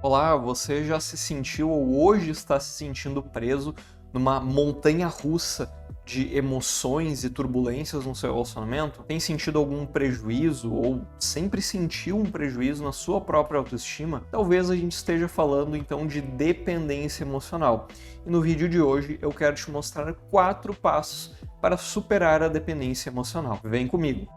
Olá, você já se sentiu ou hoje está se sentindo preso numa montanha russa de emoções e turbulências no seu relacionamento? Tem sentido algum prejuízo ou sempre sentiu um prejuízo na sua própria autoestima? Talvez a gente esteja falando então de dependência emocional. E no vídeo de hoje eu quero te mostrar 4 passos para superar a dependência emocional. Vem comigo!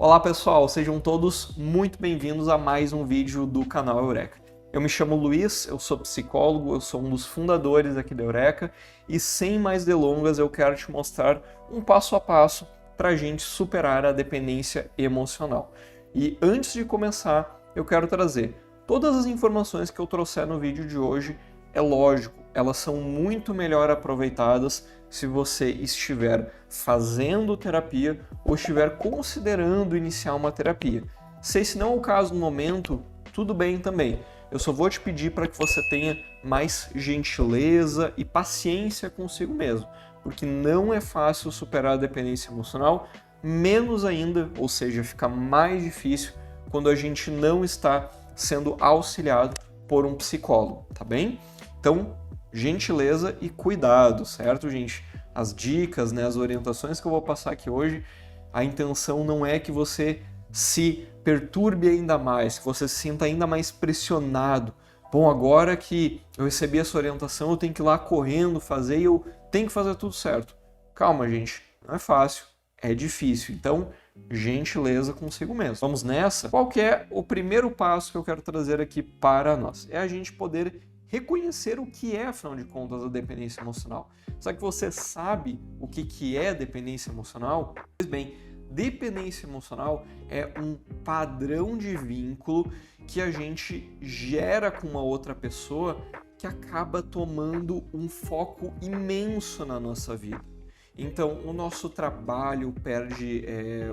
Olá pessoal, sejam todos muito bem-vindos a mais um vídeo do canal Eureka. Eu me chamo Luiz, eu sou psicólogo, eu sou um dos fundadores aqui da Eureka e sem mais delongas eu quero te mostrar um passo a passo para a gente superar a dependência emocional. E antes de começar, eu quero trazer todas as informações que eu trouxer no vídeo de hoje, é lógico, elas são muito melhor aproveitadas se você estiver fazendo terapia ou estiver considerando iniciar uma terapia. Se esse não é o caso no momento, tudo bem também. Eu só vou te pedir para que você tenha mais gentileza e paciência consigo mesmo, porque não é fácil superar a dependência emocional, menos ainda, ou seja, fica mais difícil quando a gente não está sendo auxiliado por um psicólogo, tá bem? Então, gentileza e cuidado, certo, gente? As dicas, as orientações que eu vou passar aqui hoje, a intenção não é que você se perturbe ainda mais, que você se sinta ainda mais pressionado. Bom, agora que eu recebi essa orientação, eu tenho que ir lá correndo fazer e eu tenho que fazer tudo certo. Calma, gente, não é fácil, é difícil. Então, gentileza consigo mesmo. Vamos nessa? Qual que é o primeiro passo que eu quero trazer aqui para nós? É a gente poder reconhecer o que é, afinal de contas, a dependência emocional. Será que você sabe o que é dependência emocional? Pois bem, dependência emocional é um padrão de vínculo que a gente gera com uma outra pessoa que acaba tomando um foco imenso na nossa vida. Então, o nosso trabalho perde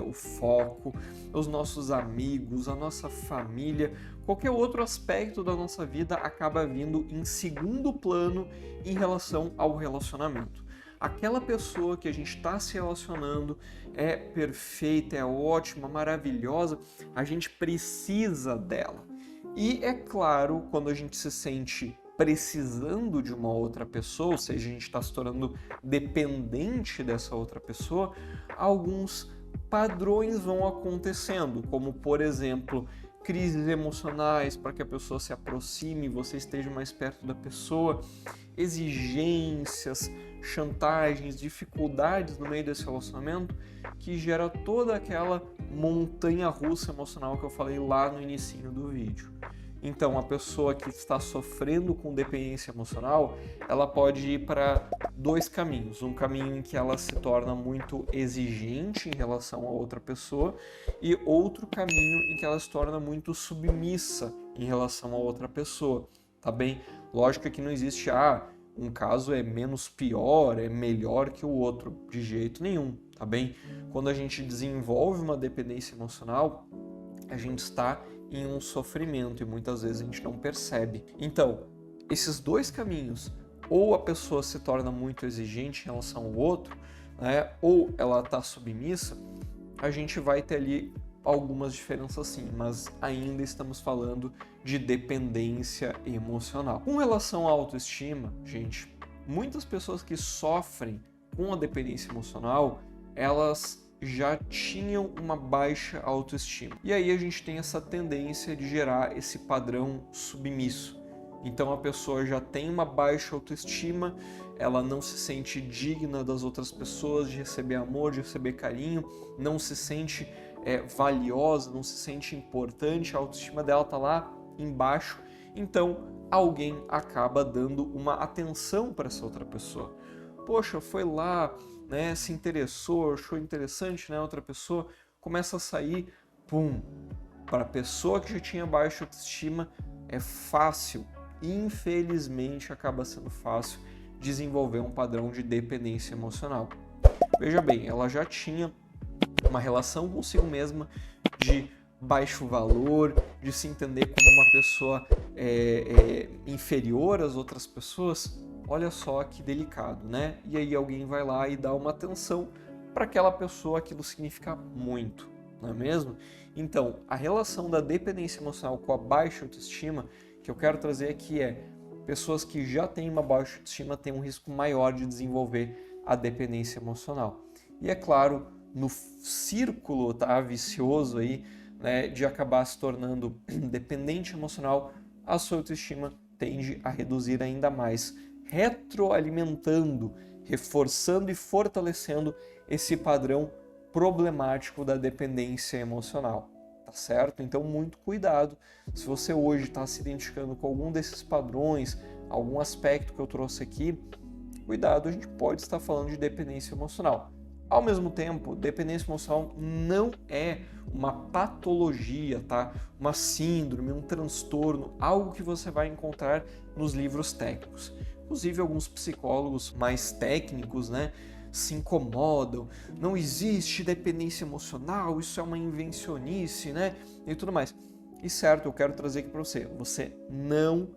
o foco, os nossos amigos, a nossa família, qualquer outro aspecto da nossa vida acaba vindo em segundo plano em relação ao relacionamento. Aquela pessoa que a gente está se relacionando é perfeita, é ótima, maravilhosa, a gente precisa dela. E é claro, quando a gente se sente precisando de uma outra pessoa, ou seja, a gente está se tornando dependente dessa outra pessoa, alguns padrões vão acontecendo, como por exemplo, crises emocionais para que a pessoa se aproxime, você esteja mais perto da pessoa, exigências, chantagens, dificuldades no meio desse relacionamento, que gera toda aquela montanha russa emocional que eu falei lá no início do vídeo. Então, a pessoa que está sofrendo com dependência emocional, ela pode ir para 2 caminhos. Um caminho em que ela se torna muito exigente em relação a outra pessoa e outro caminho em que ela se torna muito submissa em relação a outra pessoa, tá bem? Lógico que não existe, um caso é menos pior, é melhor que o outro, de jeito nenhum, tá bem? Quando a gente desenvolve uma dependência emocional, a gente está em um sofrimento e muitas vezes a gente não percebe. Então, esses 2 caminhos, ou a pessoa se torna muito exigente em relação ao outro, ou ela está submissa, a gente vai ter ali algumas diferenças sim, mas ainda estamos falando de dependência emocional. Com relação à autoestima, gente, muitas pessoas que sofrem com a dependência emocional, elas já tinham uma baixa autoestima. E aí a gente tem essa tendência de gerar esse padrão submisso. Então a pessoa já tem uma baixa autoestima, ela não se sente digna das outras pessoas, de receber amor, de receber carinho, não se sente valiosa, não se sente importante, a autoestima dela tá lá embaixo. Então alguém acaba dando uma atenção para essa outra pessoa. Poxa, foi lá, se interessou, achou interessante, outra pessoa começa a sair, para a pessoa que já tinha baixa autoestima é fácil, infelizmente acaba sendo fácil desenvolver um padrão de dependência emocional. Veja bem, ela já tinha uma relação consigo mesma de baixo valor, de se entender como uma pessoa inferior às outras pessoas. olha só que delicado, né? E aí alguém vai lá e dá uma atenção para aquela pessoa, aquilo significa muito, não é mesmo? Então, a relação da dependência emocional com a baixa autoestima que eu quero trazer aqui é pessoas que já têm uma baixa autoestima têm um risco maior de desenvolver a dependência emocional. E é claro, no círculo, tá, vicioso aí, né, de acabar se tornando dependente emocional, a sua autoestima tende a reduzir ainda mais, retroalimentando, reforçando e fortalecendo esse padrão problemático da dependência emocional, tá certo? Então, muito cuidado. Se você hoje está se identificando com algum desses padrões, algum aspecto que eu trouxe aqui, cuidado, a gente pode estar falando de dependência emocional. Ao mesmo tempo, dependência emocional não é uma patologia, tá? Uma síndrome, um transtorno, algo que você vai encontrar nos livros técnicos. Inclusive, alguns psicólogos mais técnicos, né, se incomodam. Não existe dependência emocional, isso é uma invencionice, né? E tudo mais. E certo, eu quero trazer aqui para você. Você não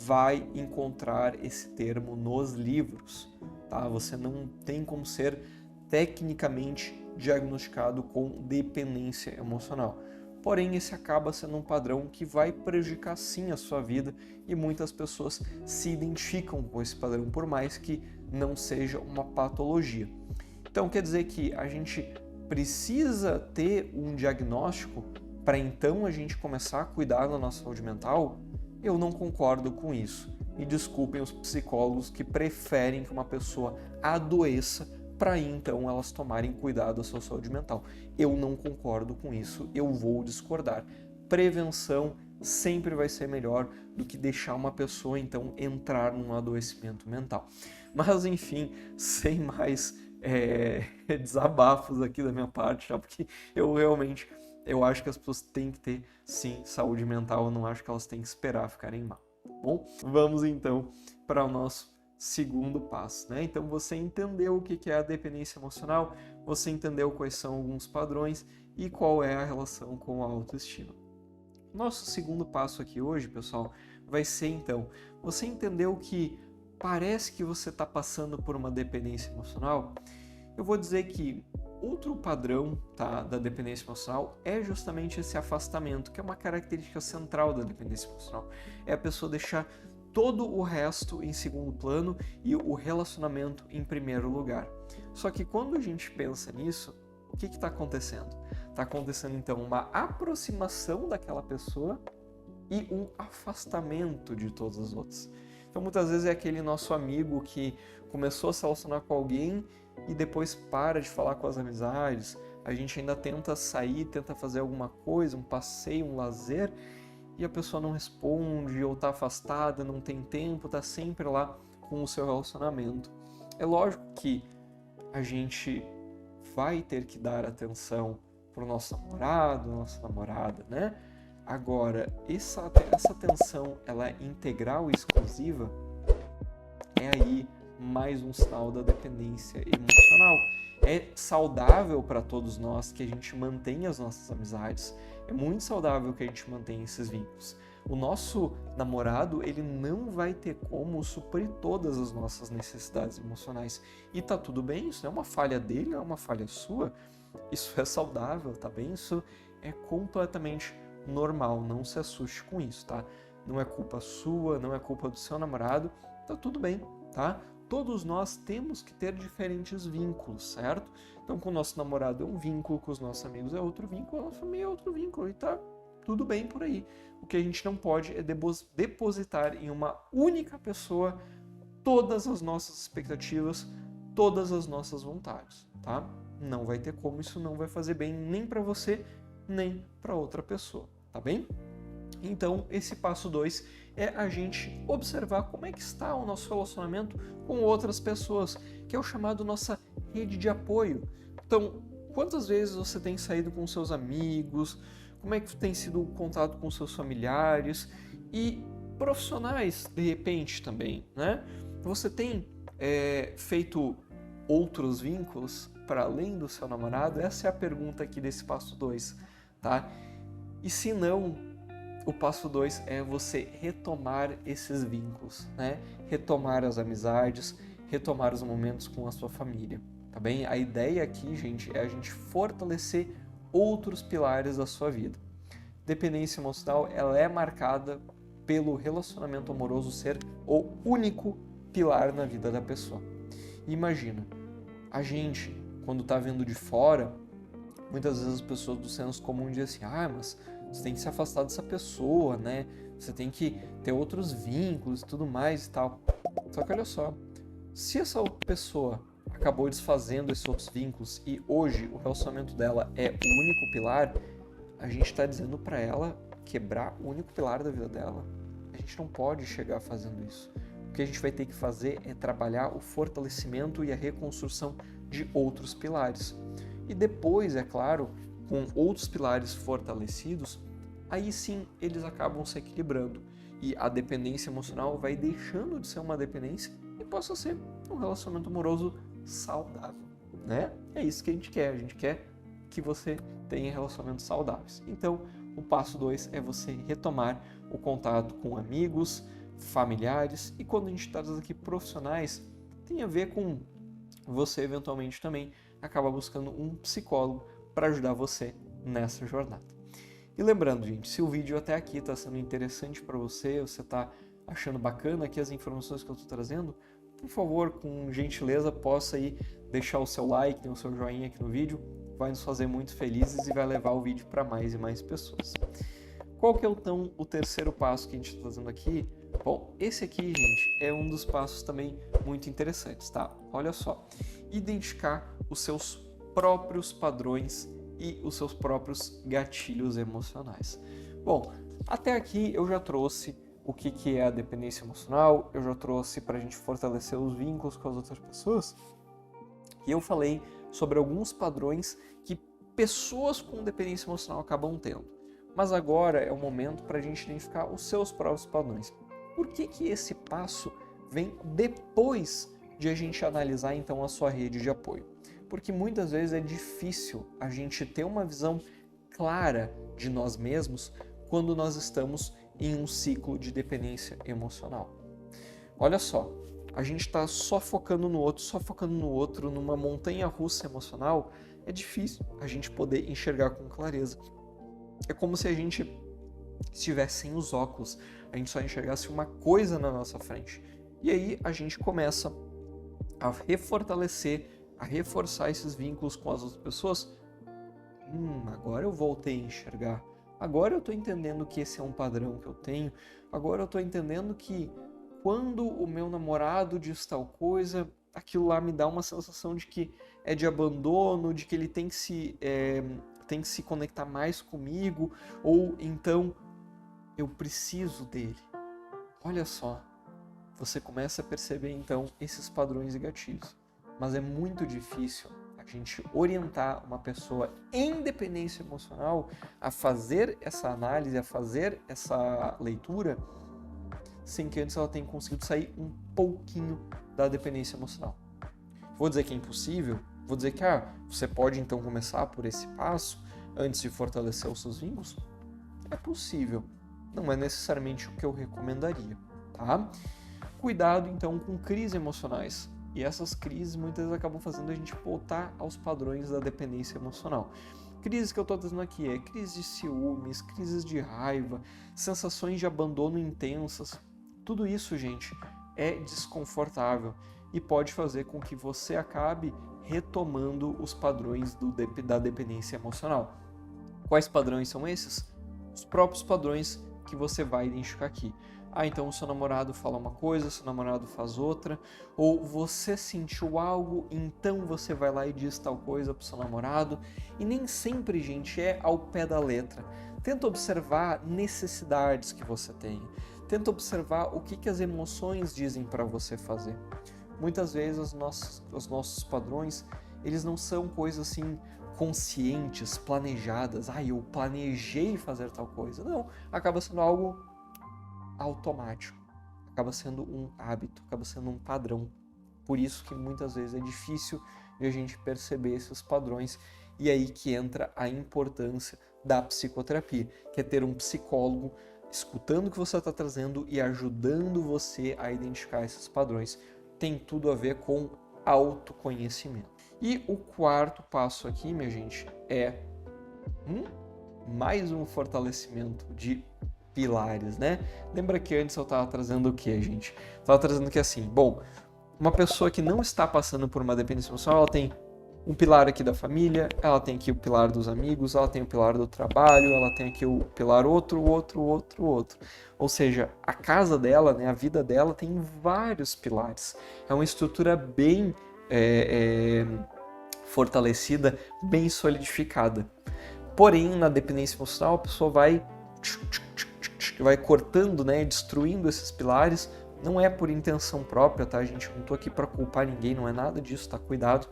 vai encontrar esse termo nos livros, tá? Você não tem como ser tecnicamente diagnosticado com dependência emocional. Porém, esse acaba sendo um padrão que vai prejudicar sim a sua vida e muitas pessoas se identificam com esse padrão, por mais que não seja uma patologia. Então, quer dizer que a gente precisa ter um diagnóstico para então a gente começar a cuidar da nossa saúde mental? Eu não concordo com isso. Me desculpem os psicólogos que preferem que uma pessoa adoeça para aí então elas tomarem cuidado da sua saúde mental. Eu não concordo com isso, eu vou discordar. Prevenção sempre vai ser melhor do que deixar uma pessoa então entrar num adoecimento mental. Mas enfim, sem mais desabafos aqui da minha parte, já porque eu acho que as pessoas têm que ter sim saúde mental, eu não acho que elas têm que esperar ficarem mal. Bom, vamos então para o nosso segundo passo, né? Então você entendeu o que é a dependência emocional, você entendeu quais são alguns padrões e qual é a relação com a autoestima. Nosso segundo passo aqui hoje, pessoal, vai ser então, você entendeu que parece que você está passando por uma dependência emocional? Eu vou dizer que outro padrão, tá, da dependência emocional é justamente esse afastamento, que é uma característica central da dependência emocional. É a pessoa deixar todo o resto em segundo plano e o relacionamento em primeiro lugar. Só que quando a gente pensa nisso, o que está acontecendo? Está acontecendo então uma aproximação daquela pessoa e um afastamento de todos os outros. Então muitas vezes é aquele nosso amigo que começou a se relacionar com alguém e depois para de falar com as amizades, a gente ainda tenta sair, tenta fazer alguma coisa, um passeio, um lazer, e a pessoa não responde, ou está afastada, não tem tempo, está sempre lá com o seu relacionamento. É lógico que a gente vai ter que dar atenção para o nosso namorado, nossa namorada, né? Agora, essa atenção, ela é integral e exclusiva? É aí mais um sinal da dependência emocional. É saudável para todos nós que a gente mantenha as nossas amizades. É muito saudável que a gente mantenha esses vínculos. O nosso namorado, ele não vai ter como suprir todas as nossas necessidades emocionais. E tá tudo bem, isso não é uma falha dele, não é uma falha sua. Isso é saudável, tá bem? Isso é completamente normal, não se assuste com isso, tá? Não é culpa sua, não é culpa do seu namorado, tá tudo bem, tá? Todos nós temos que ter diferentes vínculos, certo? Então, com o nosso namorado é um vínculo, com os nossos amigos é outro vínculo, a nossa família é outro vínculo, e tá tudo bem por aí. O que a gente não pode é depositar em uma única pessoa todas as nossas expectativas, todas as nossas vontades, tá? Não vai ter como, isso não vai fazer bem nem para você, nem para outra pessoa, tá bem? Então, esse passo 2 é a gente observar como é que está o nosso relacionamento com outras pessoas, que é o chamado nossa rede de apoio. Então, quantas vezes você tem saído com seus amigos, como é que tem sido o contato com seus familiares e profissionais, de repente, também, né? Você tem feito outros vínculos para além do seu namorado? Essa é a pergunta aqui desse passo 2, tá? E se não, o passo 2 é você retomar esses vínculos, né? Retomar as amizades, retomar os momentos com a sua família, tá bem? A ideia aqui, gente, é a gente fortalecer outros pilares da sua vida. Dependência emocional, ela é marcada pelo relacionamento amoroso ser o único pilar na vida da pessoa. Imagina, a gente, quando tá vendo de fora, muitas vezes as pessoas do senso comum dizem assim, mas você tem que se afastar dessa pessoa, né? Você tem que ter outros vínculos e tudo mais e tal. Só que olha só, se essa pessoa acabou desfazendo esses outros vínculos e hoje o relacionamento dela é o único pilar, a gente está dizendo para ela quebrar o único pilar da vida dela. A gente não pode chegar fazendo isso. O que a gente vai ter que fazer é trabalhar o fortalecimento e a reconstrução de outros pilares. E depois, é claro, com outros pilares fortalecidos, aí sim eles acabam se equilibrando. E a dependência emocional vai deixando de ser uma dependência e passa a ser um relacionamento amoroso saudável, né? É isso que a gente quer que você tenha relacionamentos saudáveis. Então, o passo 2 é você retomar o contato com amigos, familiares e quando a gente traz aqui profissionais, tem a ver com você eventualmente também acaba buscando um psicólogo para ajudar você nessa jornada. E lembrando, gente, se o vídeo até aqui está sendo interessante para você, você está achando bacana aqui as informações que eu estou trazendo, por favor, com gentileza, possa aí deixar o seu like, o seu joinha aqui no vídeo, vai nos fazer muito felizes e vai levar o vídeo para mais e mais pessoas. Qual que é então o terceiro passo que a gente está fazendo aqui? Bom, esse aqui, gente, é um dos passos também muito interessantes, tá? Olha só, identificar os seus próprios padrões e os seus próprios gatilhos emocionais. Bom, até aqui eu já trouxe o que é a dependência emocional, eu já trouxe para a gente fortalecer os vínculos com as outras pessoas, e eu falei sobre alguns padrões que pessoas com dependência emocional acabam tendo. Mas agora é o momento para a gente identificar os seus próprios padrões. Por que esse passo vem depois de a gente analisar então a sua rede de apoio? Porque muitas vezes é difícil a gente ter uma visão clara de nós mesmos quando nós estamos em um ciclo de dependência emocional. Olha só, a gente está só focando no outro, numa montanha-russa emocional, é difícil a gente poder enxergar com clareza. É como se a gente estivesse sem os óculos, a gente só enxergasse uma coisa na nossa frente. E aí a gente começa a refortalecer, a reforçar esses vínculos com as outras pessoas. Agora eu voltei a enxergar. Agora eu estou entendendo que esse é um padrão que eu tenho. Agora eu estou entendendo que quando o meu namorado diz tal coisa, aquilo lá me dá uma sensação de que é de abandono, de que ele tem que se conectar mais comigo, ou então eu preciso dele. Olha só, você começa a perceber então esses padrões e gatilhos. Mas é muito difícil a gente orientar uma pessoa em dependência emocional a fazer essa análise, a fazer essa leitura, sem que antes ela tenha conseguido sair um pouquinho da dependência emocional. Vou dizer que é impossível? Vou dizer que você pode então começar por esse passo antes de fortalecer os seus vínculos? É possível. Não é necessariamente o que eu recomendaria, tá? Cuidado então com crises emocionais. E essas crises muitas vezes acabam fazendo a gente voltar aos padrões da dependência emocional. Crises que eu estou dizendo aqui é crises de ciúmes, crises de raiva, sensações de abandono intensas. Tudo isso, gente, é desconfortável e pode fazer com que você acabe retomando os padrões da dependência emocional. Quais padrões são esses? Os próprios padrões que você vai identificar aqui. Então o seu namorado fala uma coisa, seu namorado faz outra, ou você sentiu algo, então você vai lá e diz tal coisa pro seu namorado, e nem sempre, gente, é ao pé da letra. Tenta observar necessidades que você tem, tenta observar o que as emoções dizem para você fazer. Muitas vezes os nossos padrões, eles não são coisas assim conscientes, planejadas, eu planejei fazer tal coisa. Não, acaba sendo algo automático, acaba sendo um hábito, acaba sendo um padrão. Por isso que muitas vezes é difícil de a gente perceber esses padrões e aí que entra a importância da psicoterapia, que é ter um psicólogo escutando o que você está trazendo e ajudando você a identificar esses padrões. Tem tudo a ver com autoconhecimento. E o quarto passo aqui, minha gente, é mais um fortalecimento de pilares, né? Lembra que antes eu estava trazendo o que, gente? Estava trazendo que assim, bom, uma pessoa que não está passando por uma dependência emocional, ela tem um pilar aqui da família, ela tem aqui o pilar dos amigos, ela tem o pilar do trabalho, ela tem aqui o pilar outro. Ou seja, a casa dela, né, a vida dela tem vários pilares. É uma estrutura bem fortalecida, bem solidificada. Porém, na dependência emocional, a pessoa vai cortando, né, destruindo esses pilares. Não é por intenção própria, tá, gente? Eu não tô aqui para culpar ninguém, não é nada disso, tá? Cuidado.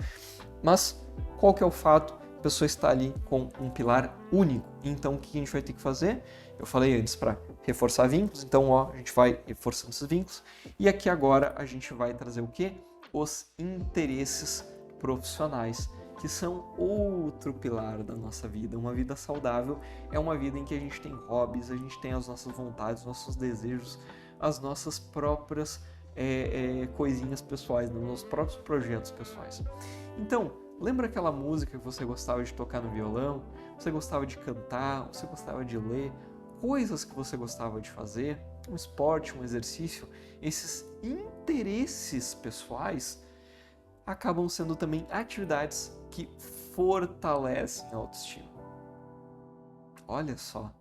Mas qual que é o fato? A pessoa está ali com um pilar único. Então, o que a gente vai ter que fazer? Eu falei antes para reforçar vínculos, então a gente vai reforçando esses vínculos. E aqui agora a gente vai trazer o quê? Os interesses profissionais, que são outro pilar da nossa vida. Uma vida saudável é uma vida em que a gente tem hobbies, a gente tem as nossas vontades, nossos desejos, as nossas próprias coisinhas pessoais, nos nossos próprios projetos pessoais. Então, lembra aquela música que você gostava de tocar no violão? Você gostava de cantar? Você gostava de ler? Coisas que você gostava de fazer? Um esporte, um exercício? Esses interesses pessoais acabam sendo também atividades que fortalecem a autoestima. Olha só.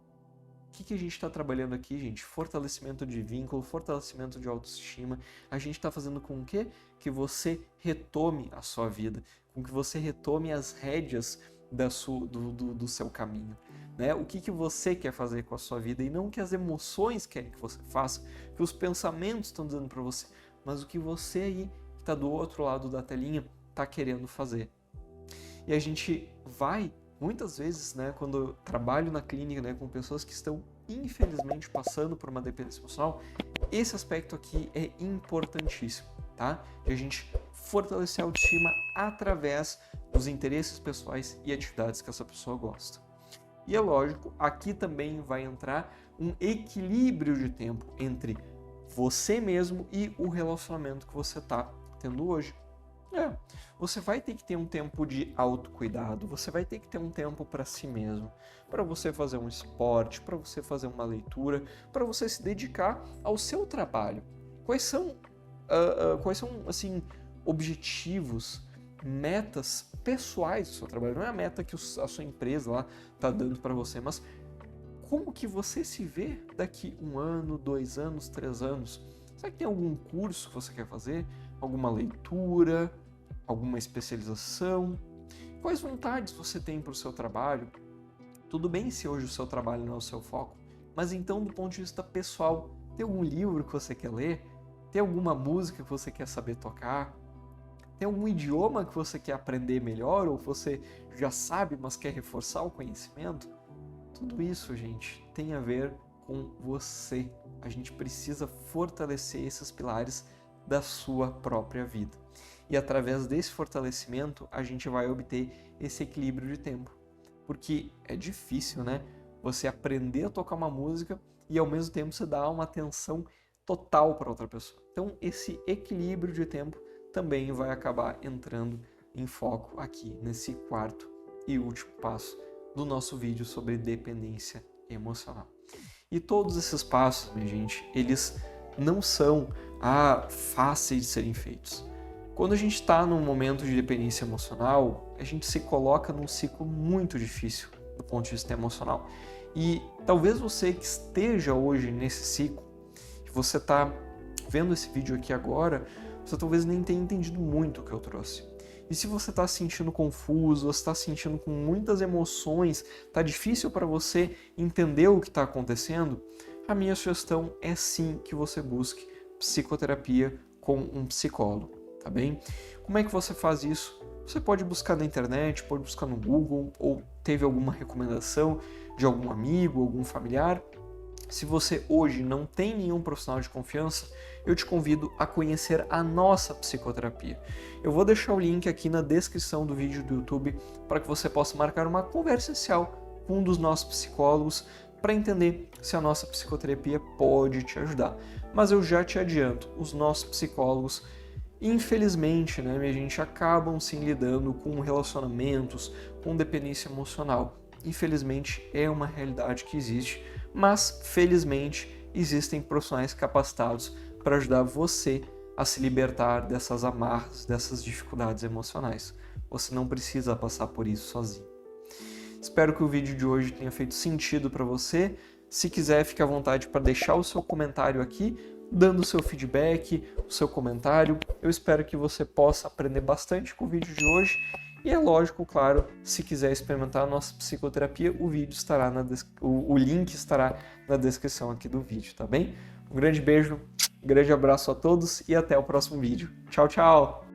O que a gente está trabalhando aqui, gente? Fortalecimento de vínculo, fortalecimento de autoestima. A gente está fazendo com que você retome a sua vida, com que você retome as rédeas do seu caminho. Né? O que você quer fazer com a sua vida e não o que as emoções querem que você faça, o que os pensamentos estão dizendo para você, mas o que você aí, que está do outro lado da telinha, está querendo fazer. E a gente vai... Muitas vezes, né, quando eu trabalho na clínica, né, com pessoas que estão, infelizmente, passando por uma dependência emocional, esse aspecto aqui é importantíssimo, tá? De a gente fortalecer a autoestima através dos interesses pessoais e atividades que essa pessoa gosta. E é lógico, aqui também vai entrar um equilíbrio de tempo entre você mesmo e o relacionamento que você está tendo hoje. Você vai ter que ter um tempo de autocuidado, você vai ter que ter um tempo para si mesmo, para você fazer um esporte, para você fazer uma leitura, para você se dedicar ao seu trabalho. Quais são assim, objetivos, metas pessoais do seu trabalho? Não é a meta que a sua empresa lá está dando para você, mas como que você se vê daqui 1 ano, 2 anos, 3 anos? Será que tem algum curso que você quer fazer? Alguma leitura? Alguma especialização? Quais vontades você tem para o seu trabalho? Tudo bem se hoje o seu trabalho não é o seu foco, mas então do ponto de vista pessoal, tem algum livro que você quer ler? Tem alguma música que você quer saber tocar? Tem algum idioma que você quer aprender melhor ou você já sabe, mas quer reforçar o conhecimento? Tudo isso, gente, tem a ver com você. A gente precisa fortalecer esses pilares da sua própria vida. E através desse fortalecimento, a gente vai obter esse equilíbrio de tempo. Porque é difícil, né? Você aprender a tocar uma música e ao mesmo tempo você dar uma atenção total para outra pessoa. Então, esse equilíbrio de tempo também vai acabar entrando em foco aqui nesse quarto e último passo do nosso vídeo sobre dependência emocional. E todos esses passos, minha gente, eles não são fáceis de serem feitos. Quando a gente está num momento de dependência emocional, a gente se coloca num ciclo muito difícil do ponto de vista emocional. E talvez você que esteja hoje nesse ciclo, que você está vendo esse vídeo aqui agora, você talvez nem tenha entendido muito o que eu trouxe. E se você está se sentindo confuso, você está se sentindo com muitas emoções, está difícil para você entender o que está acontecendo, a minha sugestão é sim que você busque psicoterapia com um psicólogo, tá bem? Como é que você faz isso? Você pode buscar na internet, pode buscar no Google, ou teve alguma recomendação de algum amigo, algum familiar. Se você hoje não tem nenhum profissional de confiança, eu te convido a conhecer a nossa psicoterapia. Eu vou deixar o link aqui na descrição do vídeo do YouTube para que você possa marcar uma conversa inicial com um dos nossos psicólogos para entender se a nossa psicoterapia pode te ajudar. Mas eu já te adianto, os nossos psicólogos, infelizmente, né, minha gente, acabam sim lidando com relacionamentos, com dependência emocional. Infelizmente é uma realidade que existe, mas felizmente existem profissionais capacitados para ajudar você a se libertar dessas amarras, dessas dificuldades emocionais. Você não precisa passar por isso sozinho. Espero que o vídeo de hoje tenha feito sentido para você. Se quiser, fique à vontade para deixar o seu comentário aqui, dando o seu feedback, o seu comentário. Eu espero que você possa aprender bastante com o vídeo de hoje. E é lógico, claro, se quiser experimentar a nossa psicoterapia, o link estará na descrição aqui do vídeo, tá bem? Um grande beijo, um grande abraço a todos e até o próximo vídeo. Tchau, tchau!